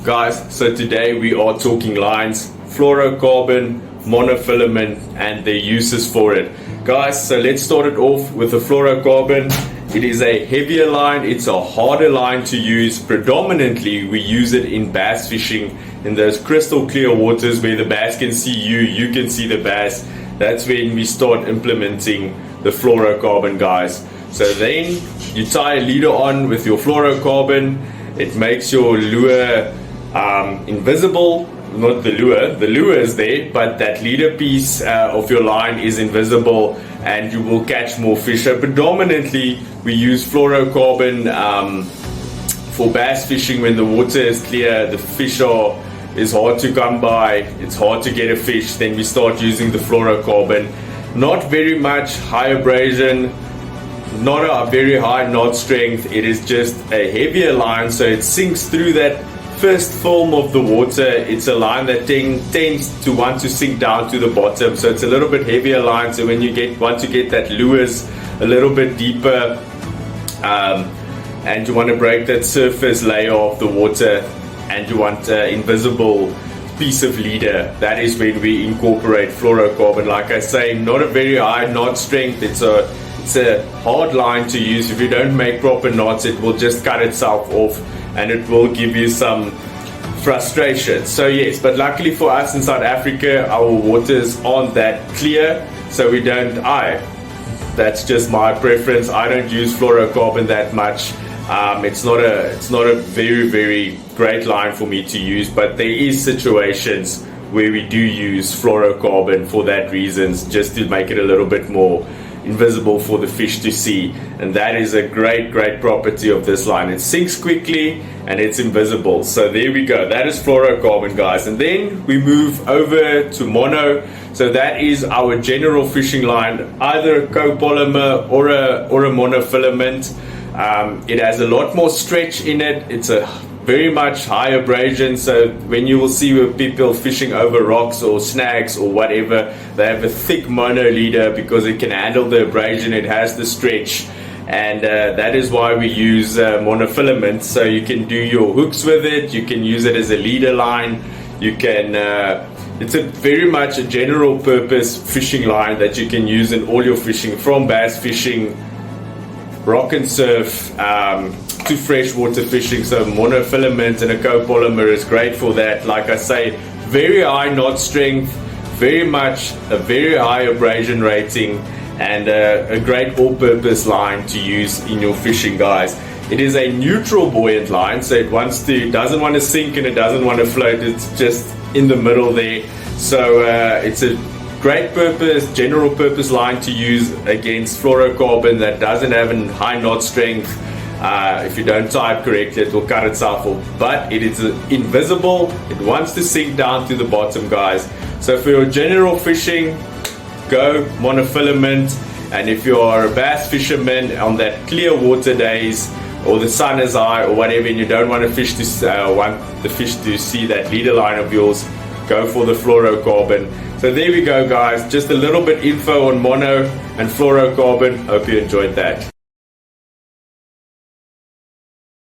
Guys, so today we are talking lines, fluorocarbon, monofilament, and their uses for it. Guys, so let's start it off with the fluorocarbon. It is a heavier line, it's a harder line to use. Predominantly we use it in bass fishing, in those crystal clear waters where the bass can see you, you can see the bass. That's when we start implementing the fluorocarbon, guys. So then you tie a leader on with your fluorocarbon. It makes your lure invisible. Not the lure is there, but that leader piece of your line is invisible, and you will catch more fish. So predominantly we use fluorocarbon for bass fishing when the water is clear, the fish is hard to come by, it's hard to get a fish. Then we start using the fluorocarbon. Not very much high abrasion, not a very high knot strength. It is just a heavier line, so it sinks through that first film of the water. It's a line that tends to want to sink down to the bottom, so it's a little bit heavier line. So when you want to get that lures a little bit deeper, and you want to break that surface layer of the water, and you want invisible piece of leader, that is when we incorporate fluorocarbon. Like I say, not a very high knot strength. It's a hard line to use. If you don't make proper knots, it will just cut itself off, and it will give you some frustration. So yes, but luckily for us in South Africa, our waters aren't that clear, so we don't. That's just my preference. I don't use fluorocarbon that much. It's not a very great line for me to use, but there is situations where we do use fluorocarbon for that reasons, just to make it a little bit more invisible for the fish to see. And that is a great property of this line. It sinks quickly and it's invisible. So there we go, that is fluorocarbon, guys. And then we move over to mono. So that is our general fishing line, either a copolymer or a monofilament. It has a lot more stretch in it. It's a very much high abrasion, so when you will see with people fishing over rocks or snags or whatever, they have a thick mono leader because it can handle the abrasion, it has the stretch, and that is why we use monofilament. So you can do your hooks with it, you can use it as a leader line, you can it's a very much a general purpose fishing line that you can use in all your fishing, from bass fishing, rock and surf, to freshwater fishing. So monofilament and a copolymer is great for that. Like I say, very high knot strength, very much a very high abrasion rating, and a great all-purpose line to use in your fishing, guys. It is a neutral buoyant line, so it doesn't want to sink and it doesn't want to float. It's just in the middle there. So it's a great purpose, general purpose line to use against fluorocarbon that doesn't have a high knot strength. If you don't tie it correctly, it will cut itself off. But it is invisible, it wants to sink down to the bottom, guys. So for your general fishing, go monofilament. And if you are a bass fisherman on that clear water days, or the sun is high or whatever, and you don't want the fish to see that leader line of yours, go for the fluorocarbon. So there we go, guys, just a little bit info on mono and fluorocarbon. Hope you enjoyed that.